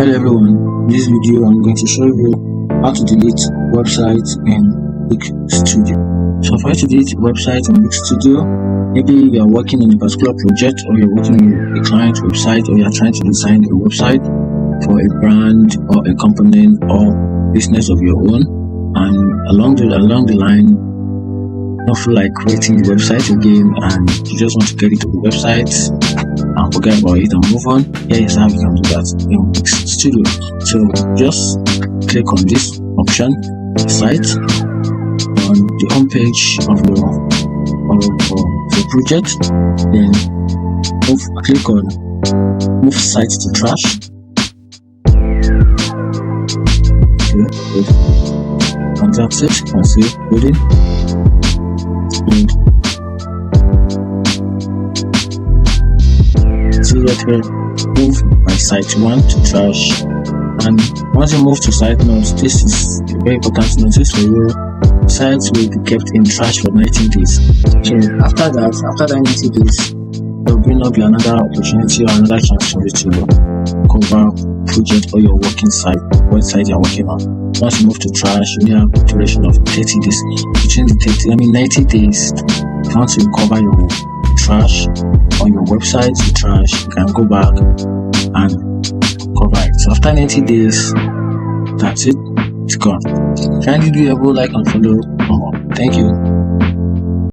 Hello everyone, in this video I'm going to show you how to delete websites in Quick Studio. So for you to delete a website in Quick Studio, maybe you are working on a particular project, or you're working on a client website, or you're trying to design a website for a brand or a company or business of your own, and along the line you don't feel like creating the website again and you just want to get into the website and forget about it and move on. Here is how you can do that in Quick Studio. So just click on this option, site, on the home page of your project, then click on move site to trash. Okay, and that's it. You can see loading. See that here, move my site 1 to trash, and once you move to site notes, this is a very important notice for you. Sites will be kept in trash for 90 days. So after that 90 days, there will not be another opportunity or another chance for you to cover project or your working site, website you're working on. Once you move to trash, you have a duration of 30 days. Between the 90 days, if you want to recover your trash on your website, you can go back and cover it. So after 90 days, that's it, it's gone. Kindly do a like and follow. Thank you.